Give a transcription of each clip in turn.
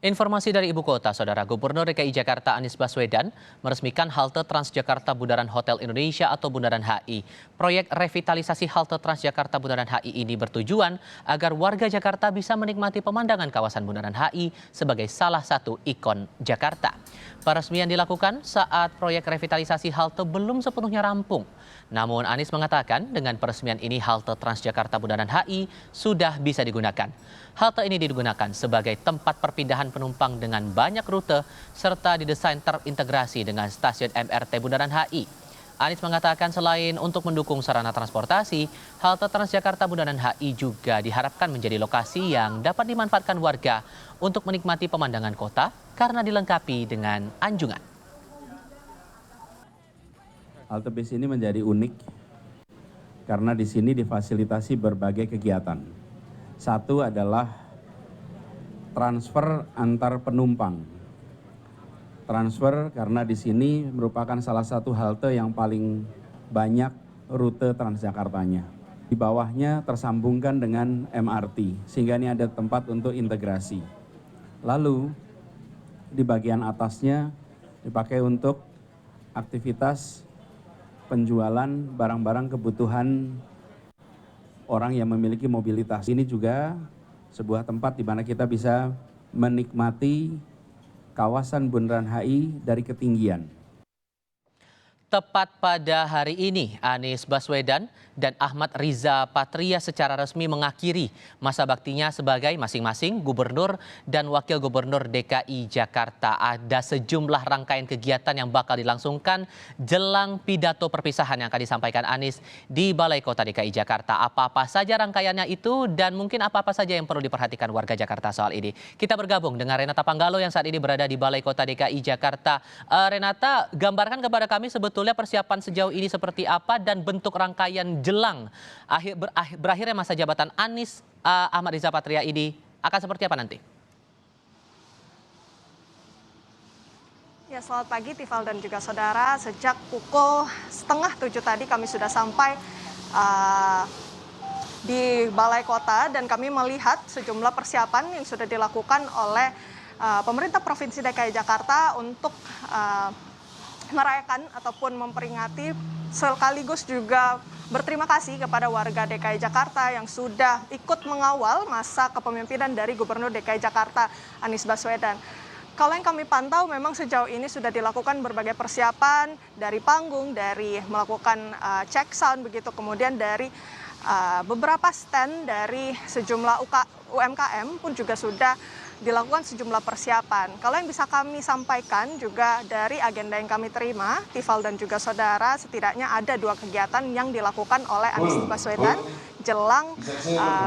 Informasi dari Ibu Kota, Saudara Gubernur DKI Jakarta Anies Baswedan meresmikan halte Transjakarta Bundaran Hotel Indonesia atau Bundaran HI. Proyek revitalisasi halte Transjakarta Bundaran HI ini bertujuan agar warga Jakarta bisa menikmati pemandangan kawasan Bundaran HI sebagai salah satu ikon Jakarta. Peresmian dilakukan saat proyek revitalisasi halte belum sepenuhnya rampung. Namun Anies mengatakan dengan peresmian ini halte Transjakarta Bundaran HI sudah bisa digunakan. Halte ini digunakan sebagai tempat perpindahan penumpang dengan banyak rute serta didesain terintegrasi dengan stasiun MRT Bundaran HI. Anies mengatakan selain untuk mendukung sarana transportasi, halte Transjakarta Bundaran HI juga diharapkan menjadi lokasi yang dapat dimanfaatkan warga untuk menikmati pemandangan kota karena dilengkapi dengan anjungan. Halte bis ini menjadi unik karena di sini difasilitasi berbagai kegiatan. Satu adalah transfer antar penumpang. Transfer karena di sini merupakan salah satu halte yang paling banyak rute Transjakartanya. Di bawahnya tersambungkan dengan MRT, sehingga ini ada tempat untuk integrasi. Lalu di bagian atasnya dipakai untuk aktivitas penjualan barang-barang kebutuhan orang yang memiliki mobilitas. Ini juga sebuah tempat di mana kita bisa menikmati kawasan Bundaran HI dari ketinggian. Tepat pada hari ini, Anies Baswedan dan Ahmad Riza Patria secara resmi mengakhiri masa baktinya sebagai masing-masing gubernur dan wakil gubernur DKI Jakarta. Ada sejumlah rangkaian kegiatan yang bakal dilangsungkan jelang pidato perpisahan yang akan disampaikan Anies di Balai Kota DKI Jakarta. Apa-apa saja rangkaiannya itu dan mungkin apa-apa saja yang perlu diperhatikan warga Jakarta soal ini. Kita bergabung dengan Renata Panggalo yang saat ini berada di Balai Kota DKI Jakarta. Renata, gambarkan kepada kami sebetulnya persiapan sejauh ini seperti apa dan bentuk rangkaian jelang berakhirnya masa jabatan Anies Ahmad Riza Patria ini akan seperti apa nanti? Ya, selamat pagi Tifal dan juga saudara. Sejak pukul 6:30 tadi kami sudah sampai di Balai Kota dan kami melihat sejumlah persiapan yang sudah dilakukan oleh pemerintah Provinsi DKI Jakarta untuk merayakan ataupun memperingati sekaligus juga berterima kasih kepada warga DKI Jakarta yang sudah ikut mengawal masa kepemimpinan dari Gubernur DKI Jakarta Anies Baswedan. Kalau yang kami pantau memang sejauh ini sudah dilakukan berbagai persiapan dari panggung, dari melakukan cek sound begitu, kemudian dari beberapa stand dari sejumlah UMKM pun juga sudah dilakukan sejumlah persiapan. Kalau yang bisa kami sampaikan juga dari agenda yang kami terima, Tifal dan juga saudara, setidaknya ada 2 kegiatan yang dilakukan oleh Anies Baswedan jelang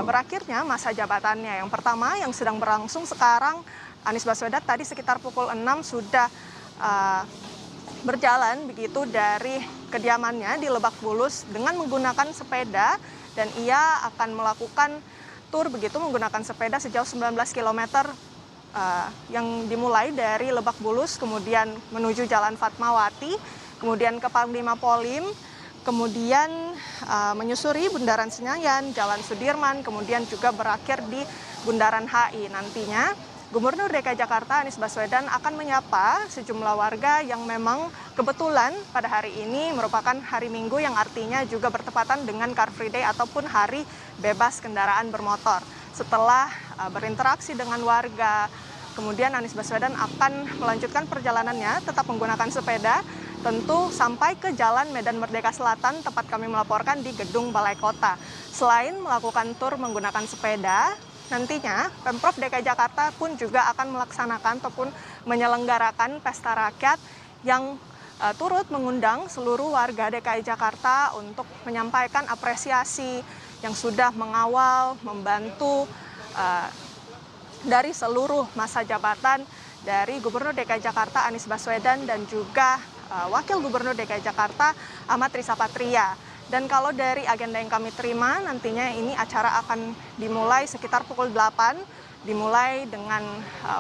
berakhirnya masa jabatannya. Yang pertama yang sedang berlangsung sekarang, Anies Baswedan tadi sekitar pukul 6 sudah berjalan begitu dari kediamannya di Lebak Bulus dengan menggunakan sepeda dan ia akan melakukan tur begitu menggunakan sepeda sejauh 19 km yang dimulai dari Lebak Bulus, kemudian menuju Jalan Fatmawati, kemudian ke Panglima Polim, kemudian menyusuri Bundaran Senayan, Jalan Sudirman, kemudian juga berakhir di Bundaran HI. Nantinya Gubernur DKI Jakarta Anies Baswedan akan menyapa sejumlah warga yang memang kebetulan pada hari ini merupakan hari Minggu yang artinya juga bertepatan dengan Car Free Day ataupun hari bebas kendaraan bermotor. Setelah berinteraksi dengan warga, kemudian Anies Baswedan akan melanjutkan perjalanannya tetap menggunakan sepeda, tentu sampai ke Jalan Medan Merdeka Selatan, tempat kami melaporkan di Gedung Balai Kota. Selain melakukan tur menggunakan sepeda, nantinya Pemprov DKI Jakarta pun juga akan melaksanakan ataupun menyelenggarakan pesta rakyat yang turut mengundang seluruh warga DKI Jakarta untuk menyampaikan apresiasi yang sudah mengawal, membantu dari seluruh masa jabatan dari Gubernur DKI Jakarta Anies Baswedan dan juga Wakil Gubernur DKI Jakarta Ahmad Riza Patria. Dan kalau dari agenda yang kami terima, nantinya ini acara akan dimulai sekitar pukul 8, dimulai dengan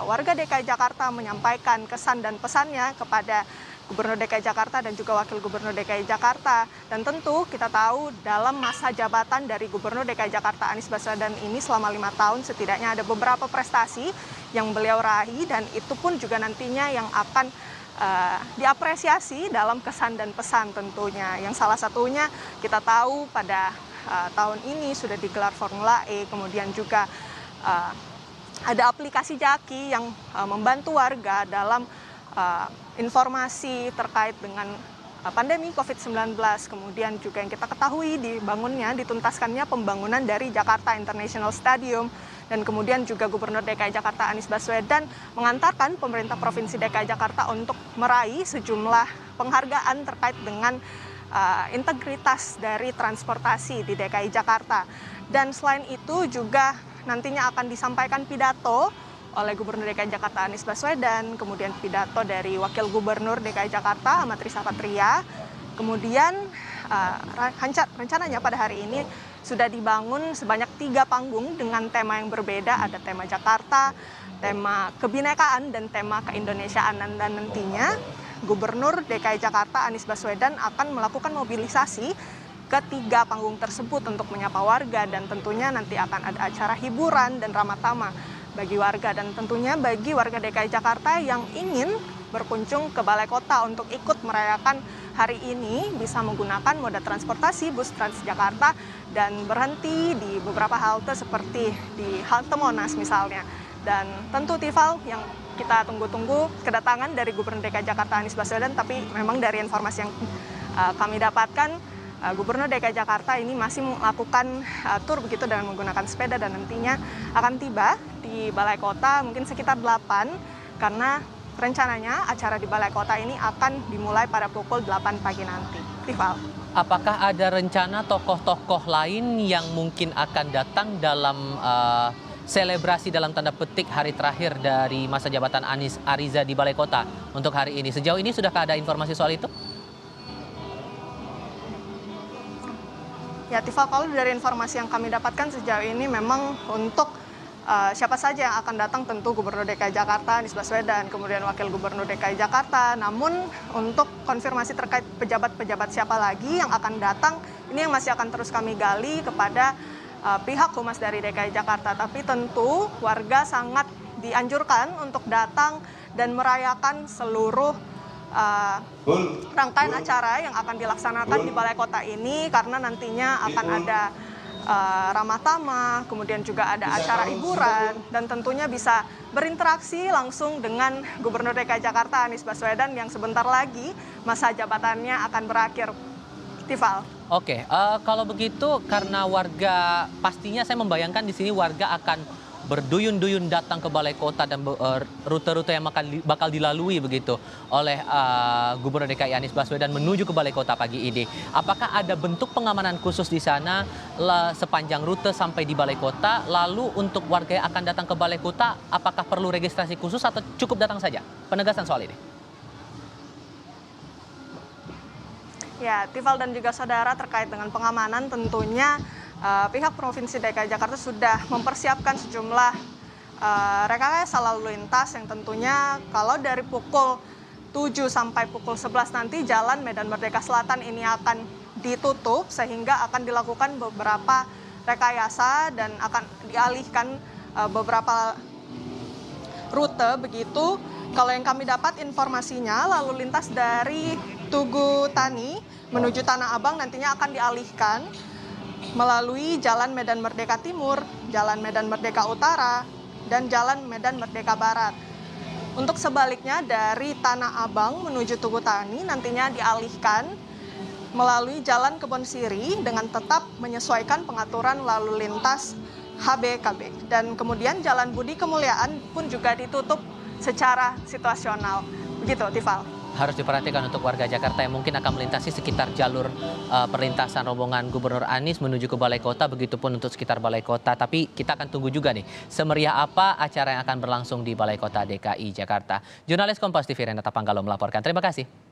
warga DKI Jakarta menyampaikan kesan dan pesannya kepada Gubernur DKI Jakarta dan juga Wakil Gubernur DKI Jakarta. Dan tentu kita tahu dalam masa jabatan dari Gubernur DKI Jakarta Anies Baswedan ini selama 5 tahun setidaknya ada beberapa prestasi yang beliau raih dan itu pun juga nantinya yang akan diapresiasi dalam kesan dan pesan tentunya. Yang salah satunya kita tahu pada tahun ini sudah digelar Formula E, kemudian juga ada aplikasi Jaki yang membantu warga dalam informasi terkait dengan pandemi COVID-19. Kemudian juga yang kita ketahui dituntaskannya pembangunan dari Jakarta International Stadium. Dan kemudian juga Gubernur DKI Jakarta Anies Baswedan mengantarkan pemerintah Provinsi DKI Jakarta untuk meraih sejumlah penghargaan terkait dengan integritas dari transportasi di DKI Jakarta. Dan selain itu juga nantinya akan disampaikan pidato oleh Gubernur DKI Jakarta Anies Baswedan, kemudian pidato dari Wakil Gubernur DKI Jakarta Ahmad Riza Patria. Kemudian rencananya pada hari ini sudah dibangun sebanyak 3 panggung dengan tema yang berbeda, ada tema Jakarta, tema kebinekaan, dan tema keindonesiaan. Dan nantinya Gubernur DKI Jakarta Anies Baswedan akan melakukan mobilisasi ke 3 panggung tersebut untuk menyapa warga dan tentunya nanti akan ada acara hiburan dan ramah tamah bagi warga dan tentunya bagi warga DKI Jakarta yang ingin berkunjung ke Balai Kota untuk ikut merayakan hari ini bisa menggunakan moda transportasi bus Transjakarta dan berhenti di beberapa halte seperti di halte Monas misalnya. Dan tentu Tifal yang kita tunggu-tunggu kedatangan dari Gubernur DKI Jakarta Anies Baswedan, tapi memang dari informasi yang kami dapatkan Gubernur DKI Jakarta ini masih melakukan tur begitu dengan menggunakan sepeda dan nantinya akan tiba di Balai Kota mungkin sekitar 8 karena rencananya acara di Balai Kota ini akan dimulai pada pukul 8 pagi nanti. Tifal. Apakah ada rencana tokoh-tokoh lain yang mungkin akan datang dalam selebrasi dalam tanda petik hari terakhir dari masa jabatan Anies Ariza di Balai Kota untuk hari ini? Sejauh ini sudahkah ada informasi soal itu? Ya, Tifal, kalau dari informasi yang kami dapatkan sejauh ini memang untuk siapa saja yang akan datang tentu Gubernur DKI Jakarta Anies Baswedan, kemudian Wakil Gubernur DKI Jakarta. Namun untuk konfirmasi terkait pejabat-pejabat siapa lagi yang akan datang, ini yang masih akan terus kami gali kepada pihak Humas dari DKI Jakarta. Tapi tentu warga sangat dianjurkan untuk datang dan merayakan seluruh rangkaian acara yang akan dilaksanakan di Balai Kota ini karena nantinya akan ada ramah tamah, kemudian juga ada acara hiburan dan tentunya bisa berinteraksi langsung dengan Gubernur DKI Jakarta Anies Baswedan yang sebentar lagi masa jabatannya akan berakhir. Tifal. Oke, kalau begitu karena warga pastinya saya membayangkan di sini warga akan berduyun-duyun datang ke Balai Kota dan rute-rute yang bakal dilalui begitu oleh Gubernur DKI Anies Baswedan menuju ke Balai Kota pagi ini. Apakah ada bentuk pengamanan khusus di sana sepanjang rute sampai di Balai Kota? Lalu untuk warga yang akan datang ke Balai Kota, apakah perlu registrasi khusus atau cukup datang saja? Penegasan soal ini. Ya, Tifal dan juga saudara terkait dengan pengamanan tentunya pihak Provinsi DKI Jakarta sudah mempersiapkan sejumlah rekayasa lalu lintas yang tentunya kalau dari pukul 7 sampai pukul 11 nanti jalan Medan Merdeka Selatan ini akan ditutup sehingga akan dilakukan beberapa rekayasa dan akan dialihkan beberapa rute begitu. Kalau yang kami dapat informasinya lalu lintas dari Tugu Tani menuju Tanah Abang nantinya akan dialihkan melalui Jalan Medan Merdeka Timur, Jalan Medan Merdeka Utara, dan Jalan Medan Merdeka Barat. Untuk sebaliknya dari Tanah Abang menuju Tugu Tani nantinya dialihkan melalui Jalan Kebon Siri dengan tetap menyesuaikan pengaturan lalu lintas HBKB. Dan kemudian Jalan Budi Kemuliaan pun juga ditutup secara situasional. Begitu, Tifal. Harus diperhatikan untuk warga Jakarta yang mungkin akan melintasi sekitar jalur perlintasan rombongan Gubernur Anies menuju ke Balai Kota, begitupun untuk sekitar Balai Kota. Tapi kita akan tunggu juga nih, semeriah apa acara yang akan berlangsung di Balai Kota DKI Jakarta. Jurnalis Kompas TV Renata Panggalo melaporkan. Terima kasih.